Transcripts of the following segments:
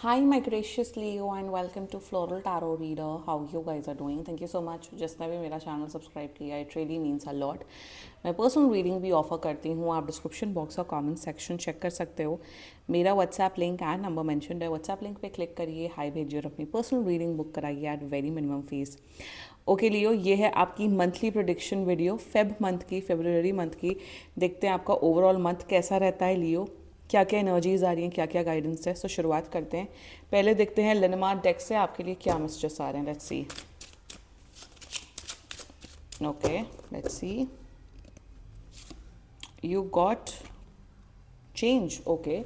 Hi, my gracious Leo, and welcome to Floral Tarot Reader. How you guys are doing? Thank you so much जिसने भी मेरा channel subscribe किया. It really means a lot. मैं personal reading भी offer करती हूँ. आप description box का कमेंट सेक्शन चेक कर सकते हो. मेरा WhatsApp link and number mentioned है. व्हाट्सएप लिंक पे क्लिक करिए, हाई भेजिए और अपनी पर्सनल रीडिंग बुक कराइए at very minimum fees. Okay Leo, ये है आपकी monthly prediction video Feb month की, फेब्रुअरी मंथ की. देखते हैं आपका ओवरऑल मंथ कैसा रहता है लियो, क्या क्या एनर्जीज आ रही हैं, क्या क्या गाइडेंस है. सो शुरुआत करते हैं. पहले देखते हैं लेनमार्क डेक से आपके लिए क्या मैसेजेस आ रहे हैं. Let's C. Okay, let's see. You got change. Okay,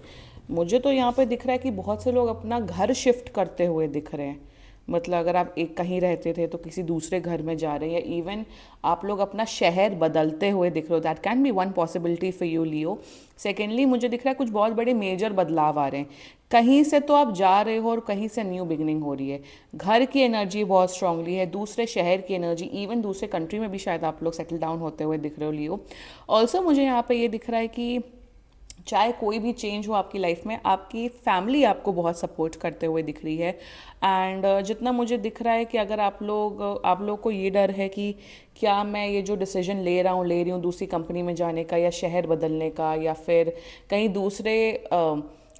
मुझे तो यहाँ पे दिख रहा है कि बहुत से लोग अपना घर शिफ्ट करते हुए दिख रहे हैं. मतलब अगर आप एक कहीं रहते थे तो किसी दूसरे घर में जा रहे हैं, या इवन आप लोग अपना शहर बदलते हुए दिख रहे हो. That can be one possibility for you Leo. Secondly मुझे दिख रहा है कुछ बहुत बड़े मेजर बदलाव आ रहे हैं. कहीं से तो आप जा रहे हो और कहीं से न्यू बिगनिंग हो रही है. घर की एनर्जी बहुत स्ट्रांगली है, दूसरे शहर की एनर्जी, इवन दूसरे कंट्री में भी शायद आप लोग सेटल डाउन होते हुए दिख रहे हो लियो. ऑल्सो मुझे यहाँ पे ये दिख रहा है कि चाहे कोई भी चेंज हो आपकी लाइफ में, आपकी फैमिली आपको बहुत सपोर्ट करते हुए दिख रही है. एंड जितना मुझे दिख रहा है कि अगर आप लोग को ये डर है कि क्या मैं ये जो डिसीजन ले रही हूँ दूसरी कंपनी में जाने का, या शहर बदलने का, या फिर कहीं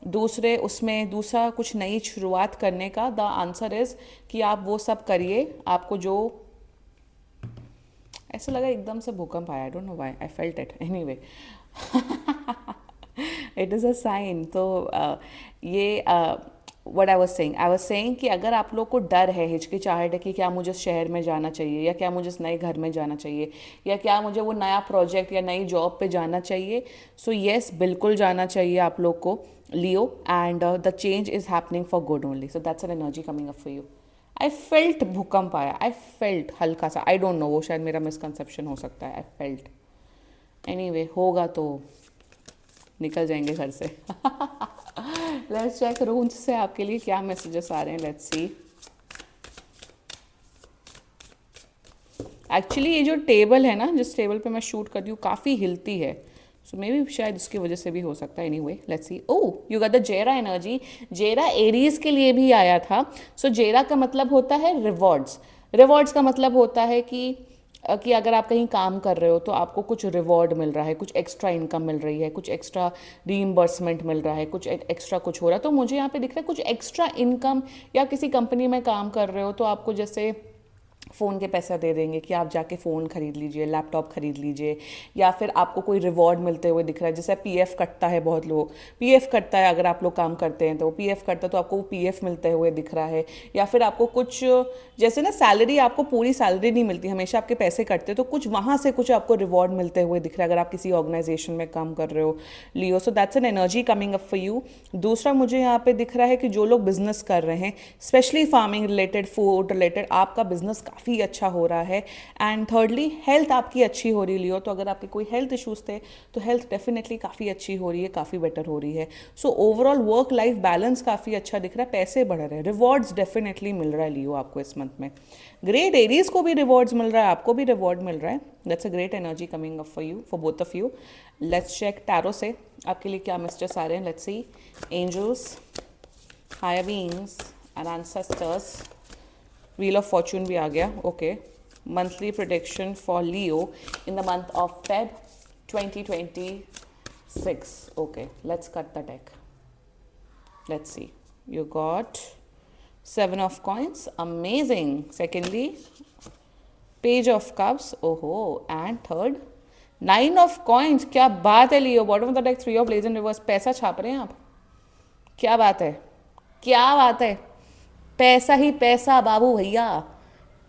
दूसरे उसमें दूसरा कुछ नई शुरुआत करने का, द आंसर इज़ कि आप वो सब करिए. आपको जो ऐसा लगा एकदम से भूकंप आया, I don't know why I felt it anyway. It is a sign. तो ये व्हाट आई वाज सेइंग कि अगर आप लोग को डर है, हिचकिचाहट है कि क्या मुझे शहर में जाना चाहिए, या क्या मुझे इस नए घर में जाना चाहिए, या क्या मुझे वो नया प्रोजेक्ट या नई जॉब पे जाना चाहिए, सो येस बिल्कुल जाना चाहिए आप लोग को Leo. And the change is happening for good only. So that's an energy coming up for you. I felt भूकंप आया, आई फेल्ट हल्का सा, आई डोंट नो, वो शायद मेरा मिसकंसेप्शन हो सकता है. आई फेल्ट एनीवे, होगा तो निकल जाएंगे घर से. लेट्स चेक रून्स से आपके लिए क्या मैसेजेस आ रहे हैं. Let's C. एक्चुअली ये जो टेबल है ना, जिस टेबल पे मैं शूट करती हूँ, काफ़ी हिलती है. सो मे बी शायद उसकी वजह से भी हो सकता है. Anyway let's see. Oh, you got the जेरा एनर्जी. जेरा एरीज के लिए भी आया था. सो जेरा का मतलब होता है रिवॉर्ड्स. रिवॉर्ड्स का मतलब होता है कि अगर आप कहीं काम कर रहे हो तो आपको कुछ रिवॉर्ड मिल रहा है, कुछ एक्स्ट्रा इनकम मिल रही है, कुछ एक्स्ट्रा रीइम्बर्समेंट मिल रहा है, कुछ एक्स्ट्रा कुछ हो रहा है. तो मुझे यहाँ पे दिख रहा है कुछ एक्स्ट्रा इनकम, या किसी कंपनी में काम कर रहे हो तो आपको जैसे फ़ोन के पैसा दे देंगे कि आप जाके फ़ोन खरीद लीजिए, लैपटॉप खरीद लीजिए, या फिर आपको कोई रिवॉर्ड मिलते हुए दिख रहा है. जैसे पीएफ कटता है, बहुत लोग पीएफ कटता है, अगर आप लोग काम करते हैं तो पीएफ कटता है, तो आपको वो पीएफ मिलते हुए दिख रहा है. या फिर आपको कुछ, जैसे ना सैलरी, आपको पूरी सैलरी नहीं मिलती, हमेशा आपके पैसे कटते हैं, तो कुछ वहाँ से कुछ आपको रिवॉर्ड मिलते हुए दिख रहा है अगर आप किसी ऑर्गेनाइजेशन में काम कर रहे हो Leo. So that's an energy coming up for you. दूसरा मुझे यहाँ पे दिख रहा है कि जो लोग बिजनेस कर रहे हैं, specially farming related, food related, आपका बिजनेस काफ़ी अच्छा हो रहा है. एंड थर्डली हेल्थ आपकी अच्छी हो रही लियो. तो अगर आपके कोई हेल्थ इश्यूज थे तो हेल्थ डेफिनेटली काफ़ी अच्छी हो रही है, काफ़ी बेटर हो रही है. So overall work life balance काफ़ी अच्छा दिख रहा है, पैसे बढ़ रहे हैं, रिवॉर्ड्स डेफिनेटली मिल रहा है लियो आपको इस मंथ में. ग्रेट एरीज को भी रिवॉर्ड्स मिल रहा है, आपको भी रिवॉर्ड मिल रहा है. That's a great energy coming up for you, for both of you. Let's check tarot से आपके लिए क्या मैसेजेस आ रहे हैं. Let's see. Angels, higher beings and ancestors. Wheel of fortune भी आ गया. Okay, monthly prediction for Leo in the month of Feb 2026. Okay, let's cut the deck. Let's see. You got seven of coins. Amazing. Secondly, page of cups. Oh, and third, nine of coins. क्या बात है Leo. Bottom of the deck, three of blades in reverse. पैसा छाप रहे हैं आप. क्या बात है, क्या बात है. पैसा ही पैसा बाबू भैया,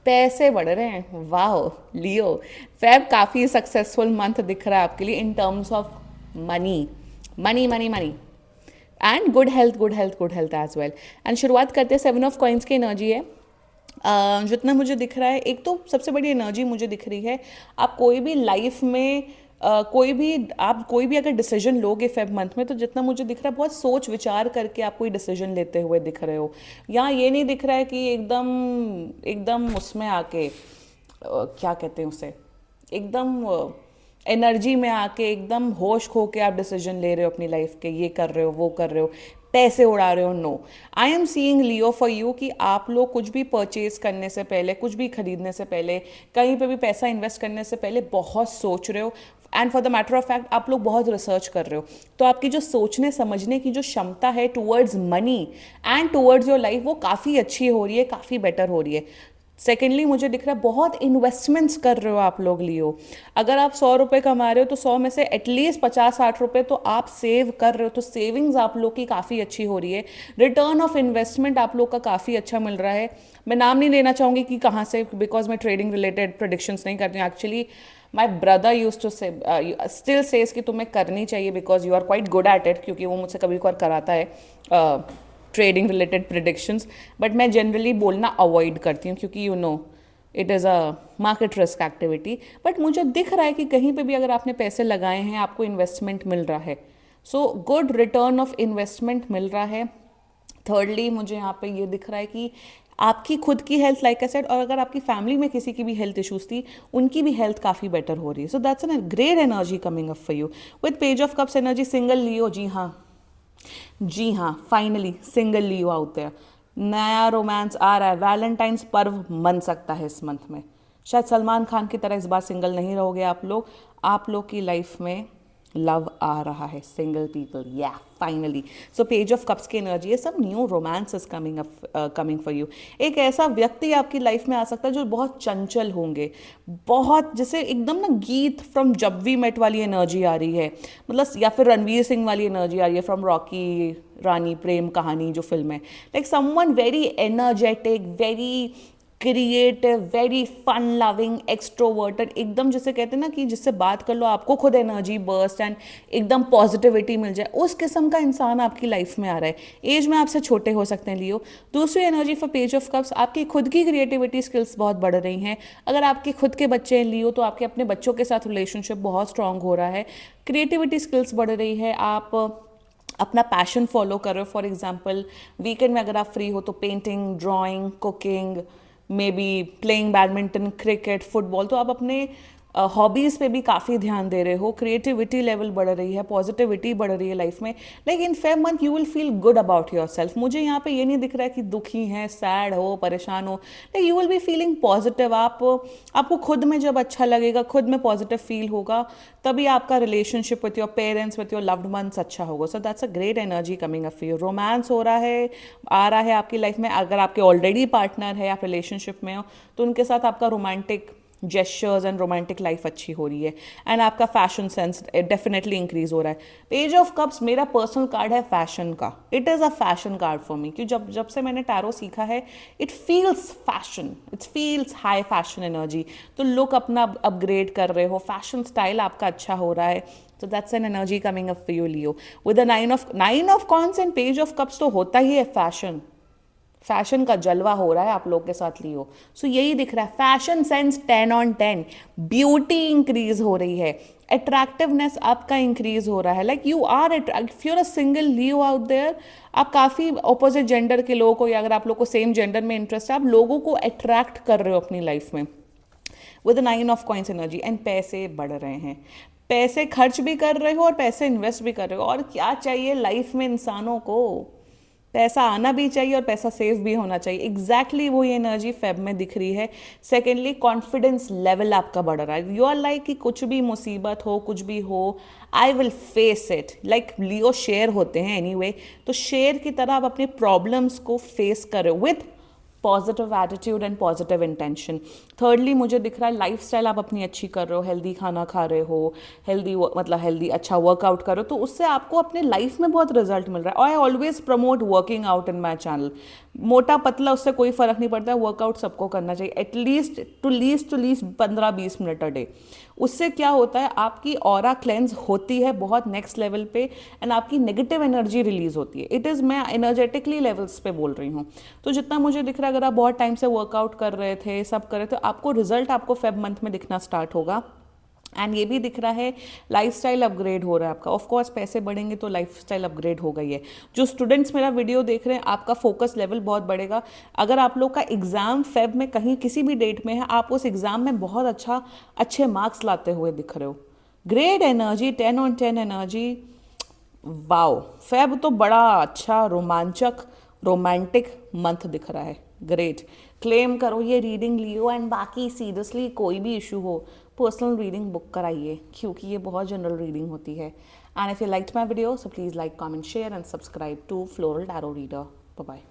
पैसे बढ़ रहे हैं. वाह लियो, फैब काफ़ी सक्सेसफुल मंथ दिख रहा है आपके लिए in terms of money, money money money. And good health, good health, good health as well. And शुरुआत करते हैं. सेवन ऑफ कॉइन्स की एनर्जी है. जितना मुझे दिख रहा है, एक तो सबसे बड़ी एनर्जी मुझे दिख रही है, आप कोई भी लाइफ में कोई भी अगर डिसीजन लोगे फेब मंथ में, तो जितना मुझे दिख रहा है बहुत सोच विचार करके आप कोई डिसीजन लेते हुए दिख रहे हो. यहाँ ये नहीं दिख रहा है कि एकदम एकदम उसमें आके क्या कहते हैं उसे, एकदम एनर्जी में आके एकदम होश खो के आप डिसीजन ले रहे हो अपनी लाइफ के, ये कर रहे हो वो कर रहे हो. पैसे उड़ा रहे हो, no. I am seeing Leo for you कि आप लोग कुछ भी परचेज करने से पहले, कुछ भी खरीदने से पहले, कहीं पे भी पैसा इन्वेस्ट करने से पहले बहुत सोच रहे हो। And for the matter of fact आप लोग बहुत रिसर्च कर रहे हो। तो आपकी जो सोचने समझने की जो क्षमता है towards money and towards your life, वो काफ़ी अच्छी हो रही है, काफ़ी बेटर हो रही है। सेकेंडली मुझे दिख रहा है बहुत इन्वेस्टमेंट्स कर रहे हो आप लोग लियो। अगर आप 100 रुपये कमा रहे हो तो 100 में से एटलीस्ट 50-60 रुपये तो आप सेव कर रहे हो। तो सेविंग्स आप लोग की काफ़ी अच्छी हो रही है। रिटर्न ऑफ इन्वेस्टमेंट आप लोग का काफ़ी अच्छा मिल रहा है। मैं नाम नहीं लेना चाहूँगी कि कहाँ से, बिकॉज मैं ट्रेडिंग रिलेटेड प्रोडिक्शंस नहीं करती हूँ। Actually my brother used to say still says कि तुम्हें करनी चाहिए because you are quite good at it, क्योंकि वो मुझसे कभी कभार कराता है ट्रेडिंग रिलेटेड प्रिडिक्शंस। बट मैं जनरली बोलना अवॉइड करती हूँ क्योंकि you know it is a market risk activity. But मुझे दिख रहा है कि कहीं पे भी अगर आपने पैसे लगाए हैं आपको इन्वेस्टमेंट मिल रहा है। So good return of investment मिल रहा है। थर्डली मुझे यहाँ पे ये दिख रहा है कि आपकी खुद की हेल्थ, लाइक आई सेड, और अगर आपकी फैमिली में किसी की भी हेल्थ इश्यूज थी उनकी भी हेल्थ काफ़ी बेटर हो रही है। So that's an great energy coming up for you with page of cups energy. Single Leo, जी हाँ, जी हाँ, finally single Leo out there. नया रोमांस आ रहा है, वैलेंटाइंस पर्व मन सकता है इस मंथ में। शायद सलमान खान की तरह इस बार सिंगल नहीं रहोगे आप लोग की लाइफ में लव आ रहा है, सिंगल पीपल, या finally. So page of cups की एनर्जी है, सब new romance is coming for you. एक ऐसा व्यक्ति आपकी लाइफ में आ सकता है जो बहुत चंचल होंगे, बहुत जैसे एकदम ना गीत फ्रॉम जब वी मेट वाली एनर्जी आ रही है, मतलब, या फिर रणवीर सिंह वाली एनर्जी आ रही है फ्रॉम रॉकी रानी प्रेम कहानी जो फिल्म है। Like someone very energetic, very creative, very fun loving, extroverted, एकदम जिसे कहते हैं ना कि जिससे बात कर लो आपको खुद एनर्जी बर्स्ट एंड एकदम पॉजिटिविटी मिल जाए, उस किस्म का इंसान आपकी लाइफ में आ रहा है। एज में आपसे छोटे हो सकते हैं लियो। दूसरी energy for page of cups, आपकी खुद की क्रिएटिविटी स्किल्स बहुत बढ़ रही हैं। अगर आपके खुद के बच्चे हैं लियो तो आपके अपने बच्चों के साथ रिलेशनशिप बहुत स्ट्रांग हो रहा है, क्रिएटिविटी स्किल्स बढ़ रही है, आप अपना पैशन फॉलो कर रहे हो। फॉर एग्जाम्पल वीकेंड में अगर आप फ्री हो तो painting, drawing, cooking, may be playing badminton, cricket, football, तो आप अपने हॉबीज़ पे भी काफ़ी ध्यान दे रहे हो। क्रिएटिविटी लेवल बढ़ रही है, पॉजिटिविटी बढ़ रही है लाइफ में। Like in Feb month you will feel good about your self. मुझे यहाँ पे ये नहीं दिख रहा है कि दुखी हैं, सैड हो, परेशान हो। Like you will be feeling positive. आपको खुद में जब अच्छा लगेगा, खुद में पॉजिटिव फील होगा, तभी आपका relationship with your parents, with your loved ones अच्छा होगा। So that's a great energy coming up for you. Romance हो रहा है, आ रहा है आपकी लाइफ में। अगर आपके ऑलरेडी पार्टनर है, आप रिलेशनशिप में हो, तो उनके साथ आपका romantic gestures and romantic life अच्छी हो रही है। एंड आपका फैशन सेंस डेफिनेटली इंक्रीज हो रहा है। पेज ऑफ कप्स मेरा पर्सनल कार्ड है फैशन का। It is a fashion card for me, क्योंकि जब से मैंने टैरो सीखा है, it feels fashion, it feels high fashion energy. तो लुक अपना अपग्रेड कर रहे हो, फैशन स्टाइल आपका अच्छा हो रहा है। तो that's an energy coming up for you Leo with the nine of cons and page of cups. तो होता ही है फैशन, फैशन का जलवा हो रहा है आप लोग के साथ लियो। सो यही दिख रहा है, fashion sense 10 on 10, beauty increase हो रही है, अट्रैक्टिवनेस आपका इंक्रीज हो रहा है। Like you are if you are a single Leo out there, आप काफ़ी ऑपोजिट जेंडर के लोगों को, या अगर आप लोग को सेम जेंडर में इंटरेस्ट है, आप लोगों को अट्रैक्ट कर रहे हो अपनी लाइफ में with 9 of coins energy. And पैसे बढ़ रहे हैं, पैसे खर्च भी कर रहे हो और पैसे इन्वेस्ट भी कर रहे हो। और क्या चाहिए लाइफ में इंसानों को? पैसा आना भी चाहिए और पैसा सेव भी होना चाहिए। एग्जैक्टली वो ये एनर्जी फेब में दिख रही है। सेकेंडली कॉन्फिडेंस लेवल आपका बढ़ रहा है। यू आर लाइक कि कुछ भी मुसीबत हो, कुछ भी हो, I will face it. Like Leo शेर होते हैं एनीवे, तो शेर की तरह आप अपने प्रॉब्लम्स को फेस करो with positive attitude and positive intention. Thirdly मुझे दिख रहा है लाइफस्टाइल आप अपनी अच्छी कर रहे हो, हेल्दी खाना खा रहे हो, हेल्दी अच्छा वर्कआउट कर रहे हो, तो उससे आपको अपने लाइफ में बहुत रिजल्ट मिल रहा है। और I always promote working out in my channel. मोटा पतला उससे कोई फर्क नहीं पड़ता है, वर्कआउट सबको करना चाहिए, at least to least 15-20 minute a day. उससे क्या होता है, आपकी ऑरा क्लेंस होती है बहुत नेक्स्ट लेवल पे, एंड आपकी नेगेटिव एनर्जी रिलीज होती है। इट इज़, मैं एनर्जेटिकली लेवल्स पे बोल रही हूँ। तो जितना मुझे दिख रहा है, अगर आप बहुत टाइम से वर्कआउट कर रहे थे, सब कर रहे थे, आपको रिजल्ट आपको फेब मंथ में दिखना स्टार्ट होगा। एंड ये भी दिख रहा है लाइफस्टाइल अपग्रेड हो रहा है आपका। ऑफ कोर्स पैसे बढ़ेंगे तो लाइफस्टाइल अपग्रेड हो गई है। जो स्टूडेंट्स मेरा वीडियो देख रहे हैं, आपका फोकस लेवल बहुत बढ़ेगा। अगर आप लोग का एग्जाम फेब में कहीं किसी भी डेट में है, आप उस एग्जाम में बहुत अच्छे मार्क्स लाते हुए दिख रहे हो। Great energy, 10 on 10 energy. Wow, Feb तो बड़ा अच्छा रोमांचक रोमांटिक मंथ दिख रहा है। ग्रेट, क्लेम करो ये रीडिंग लियो, एंड बाकी सीरियसली कोई भी इशू हो पर्सनल रीडिंग बुक कराइए, क्योंकि ये बहुत जनरल रीडिंग होती है। And if you liked my video, so please like, comment, share and subscribe to floral tarot reader. Bye bye.